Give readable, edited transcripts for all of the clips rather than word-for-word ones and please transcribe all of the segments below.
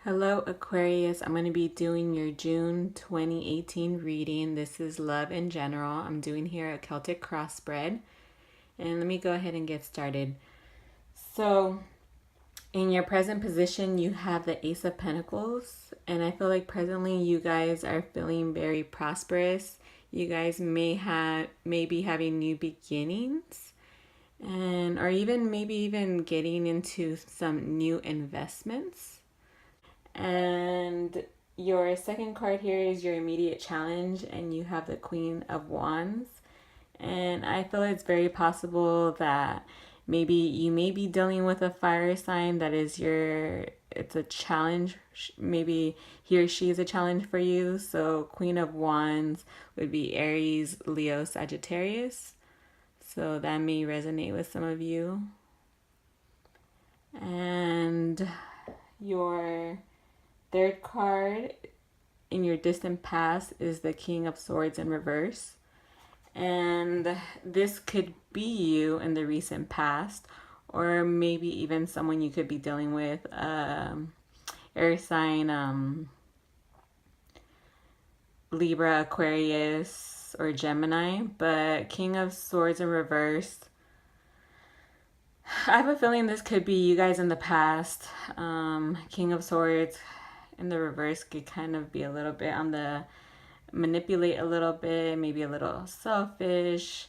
Hello, Aquarius. I'm going to be doing your June 2018 reading. This is love in general. I'm doing here a Celtic crossbred. And let me go ahead and get started. So, in your present position, you have the Ace of Pentacles. And I feel like presently you guys are feeling very prosperous. You guys may be having new beginnings. Or even maybe even getting into some new investments. And your second card here is your immediate challenge, and you have the Queen of Wands. And I feel it's very possible that maybe you may be dealing with a fire sign that is it's a challenge. Maybe he or she is a challenge for you. So Queen of Wands would be Aries, Leo, Sagittarius. So that may resonate with some of you. And your third card in your distant past is the King of Swords in reverse. And this could be you in the recent past, or maybe even someone you could be dealing with, air sign, Libra, Aquarius, or Gemini. But King of Swords in reverse, I have a feeling this could be you guys in the past. King of Swords in the reverse could kind of be a little bit on the manipulate a little bit, maybe a little selfish,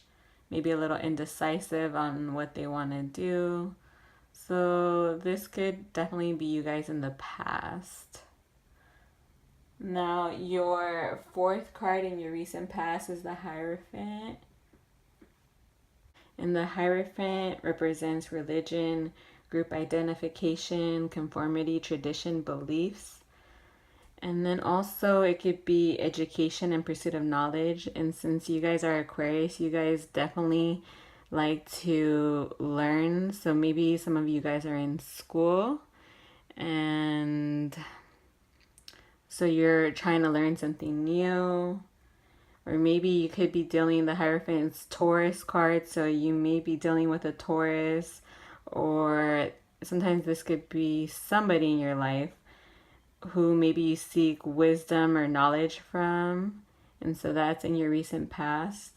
maybe a little indecisive on what they want to do. So this could definitely be you guys in the past. Now, your fourth card in your recent past is the Hierophant. And the Hierophant represents religion, group identification, conformity, tradition, beliefs. And then also it could be education and pursuit of knowledge. And since you guys are Aquarius, you guys definitely like to learn. So maybe some of you guys are in school and so you're trying to learn something new. Or maybe you could be dealing the Hierophant's Taurus card. So you may be dealing with a Taurus, or sometimes this could be somebody in your life who maybe you seek wisdom or knowledge from. And so that's in your recent past.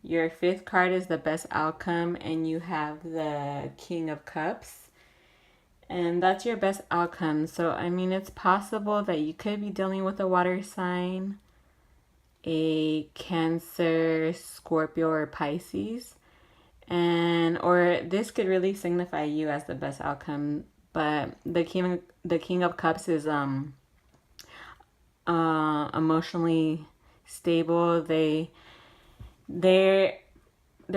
Your fifth card is the best outcome, and you have the King of Cups. And that's your best outcome. So, I mean, it's possible that you could be dealing with a water sign, a Cancer, Scorpio, or Pisces. Or this could really signify you as the best outcome. But the King of Cups is emotionally stable. They're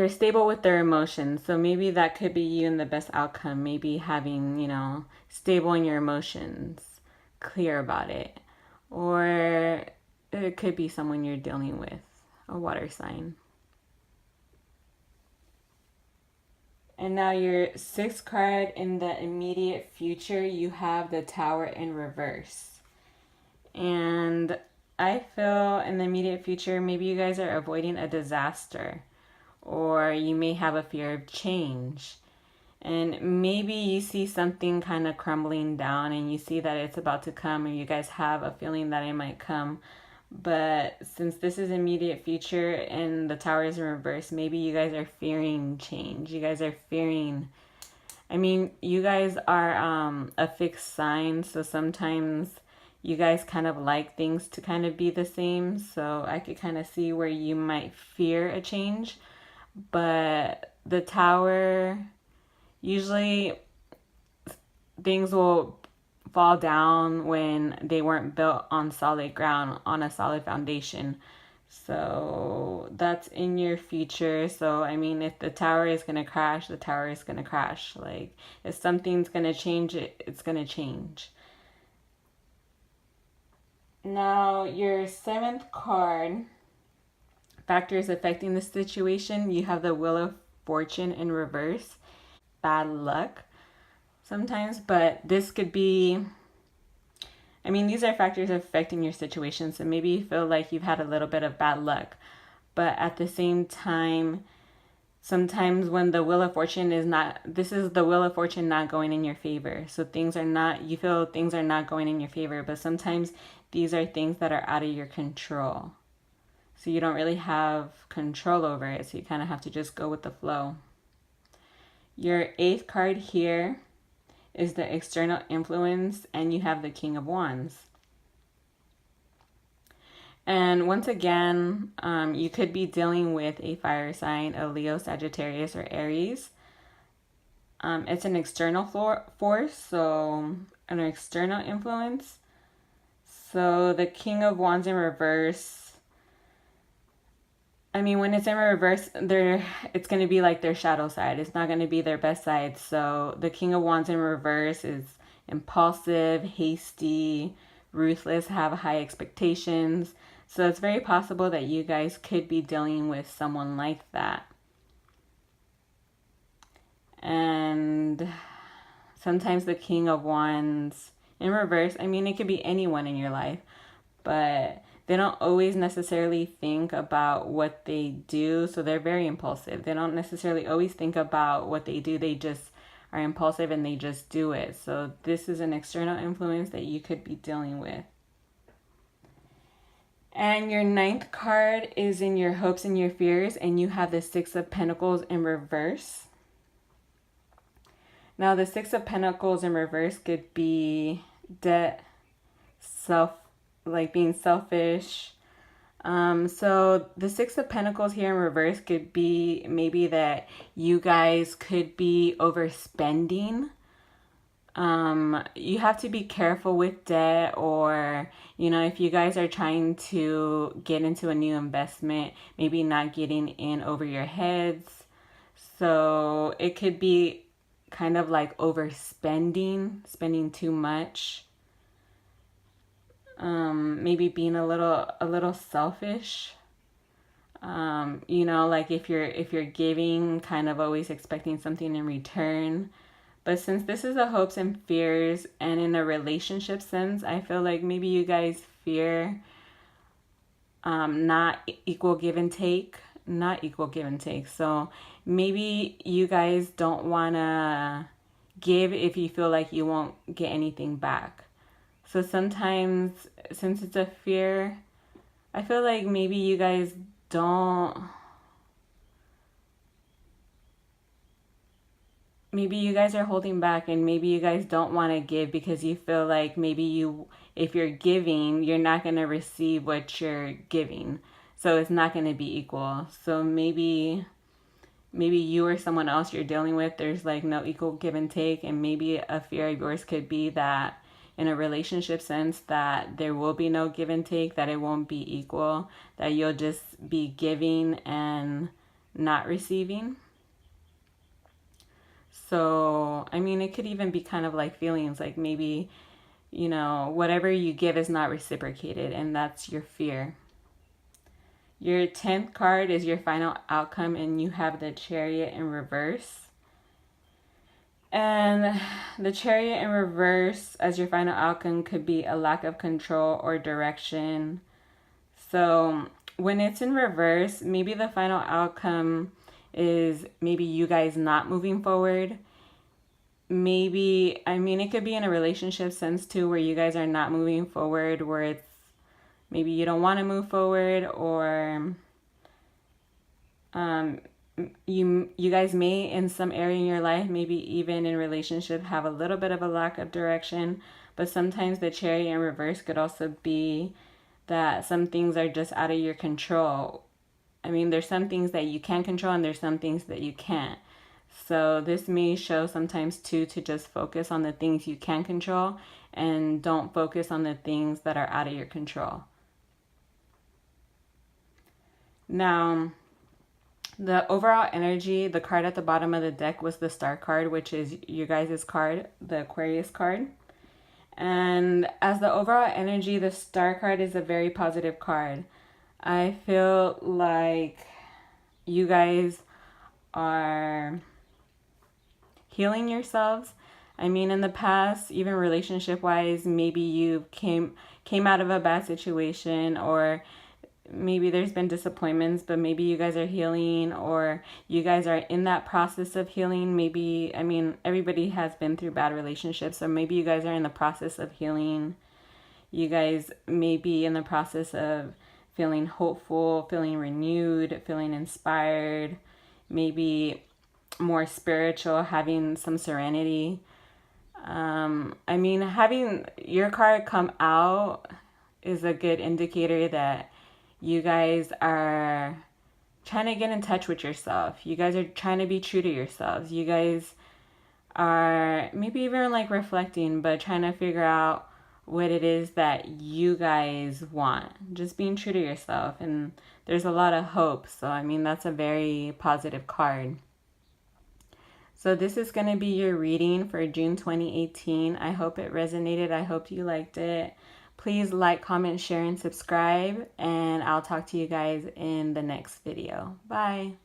stable with their emotions. So maybe that could be you in the best outcome. Maybe having, stable in your emotions, clear about it. Or it could be someone you're dealing with, a water sign. And now your sixth card in the immediate future, you have the Tower in reverse. And I feel in the immediate future, maybe you guys are avoiding a disaster, or you may have a fear of change. And maybe you see something kind of crumbling down and you see that it's about to come, or you guys have a feeling that it might come. But since this is immediate future and the Tower is in reverse, maybe you guys are fearing change. You guys are fearing, you guys are a fixed sign. So sometimes you guys kind of like things to kind of be the same. So I could kind of see where you might fear a change. But the Tower, usually things will fall down when they weren't built on solid ground, on a solid foundation. So that's in your future. So if the Tower is going to crash, the Tower is going to crash. Like, if something's going to change, it's going to change. Now, your seventh card, factors affecting the situation, you have the Wheel of Fortune in reverse. Bad luck sometimes, but this could be, these are factors affecting your situation. So maybe you feel like you've had a little bit of bad luck, but at the same time, Sometimes when the Wheel of Fortune is not, this is the Wheel of Fortune not going in your favor. So things are not, you feel things are not going in your favor, but sometimes these are things that are out of your control. So you don't really have control over it. So you kind of have to just go with the flow. Your 8th card here is the external influence, and you have the King of Wands. And once again, you could be dealing with a fire sign, a Leo, Sagittarius, or Aries. It's an external force, so an external influence. So the King of Wands in reverse, I mean, when it's in reverse, it's going to be like their shadow side. It's not going to be their best side. So the King of Wands in reverse is impulsive, hasty, ruthless, have high expectations. So it's very possible that you guys could be dealing with someone like that. And sometimes the King of Wands in reverse, I mean, it could be anyone in your life, but they don't always necessarily think about what they do. So they're very impulsive. They don't necessarily always think about what they do. They just are impulsive and they just do it. So this is an external influence that you could be dealing with. And your 9th card is in your hopes and your fears, and you have the 6 of Pentacles in reverse. Now, the 6 of Pentacles in reverse could be debt, being selfish. So the 6 of Pentacles here in reverse could be maybe that you guys could be overspending. You have to be careful with debt, or, if you guys are trying to get into a new investment, maybe not getting in over your heads. So it could be kind of like overspending, spending too much. Maybe being a little selfish. Like if you're giving, kind of always expecting something in return. But since this is a hopes and fears, and in a relationship sense, I feel like maybe you guys fear not equal give and take. So maybe you guys don't want to give if you feel like you won't get anything back. So sometimes, since it's a fear, I feel like maybe you guys don't... Maybe you guys are holding back, and maybe you guys don't want to give because you feel like maybe if you're giving, you're not going to receive what you're giving. So it's not going to be equal. So maybe you or someone else you're dealing with, there's like no equal give and take. And maybe a fear of yours could be that in a relationship sense that there will be no give and take, that it won't be equal, that you'll just be giving and not receiving. So, I mean, it could even be kind of like feelings like maybe, whatever you give is not reciprocated, and that's your fear. Your 10th card is your final outcome, and you have the Chariot in reverse. And the Chariot in reverse as your final outcome could be a lack of control or direction. So when it's in reverse, maybe the final outcome is maybe you guys not moving forward. Maybe, it could be in a relationship sense too, where you guys are not moving forward, where it's maybe you don't want to move forward, or you guys may in some area in your life, maybe even in relationship, have a little bit of a lack of direction. But sometimes the Chariot in reverse could also be that some things are just out of your control. There's some things that you can control, and there's some things that you can't. So this may show sometimes too to just focus on the things you can control, and don't focus on the things that are out of your control. Now, the overall energy, the card at the bottom of the deck was the Star card, which is your guys' card, the Aquarius card. And as the overall energy, the Star card is a very positive card. I feel like you guys are healing yourselves. In the past, even relationship-wise, maybe you came out of a bad situation, or maybe there's been disappointments, but maybe you guys are healing, or you guys are in that process of healing. Maybe, I mean, everybody has been through bad relationships, so maybe you guys are in the process of healing. You guys may be in the process of feeling hopeful, feeling renewed, feeling inspired, maybe more spiritual, having some serenity. I mean, having your card come out is a good indicator that you guys are trying to get in touch with yourself. You guys are trying to be true to yourselves. You guys are maybe even like reflecting, but trying to figure out what it is that you guys want. Just being true to yourself. And there's a lot of hope. So, I mean, that's a very positive card. So this is going to be your reading for June 2018. I hope it resonated. I hope you liked it. Please like, comment, share, and subscribe. And I'll talk to you guys in the next video. Bye.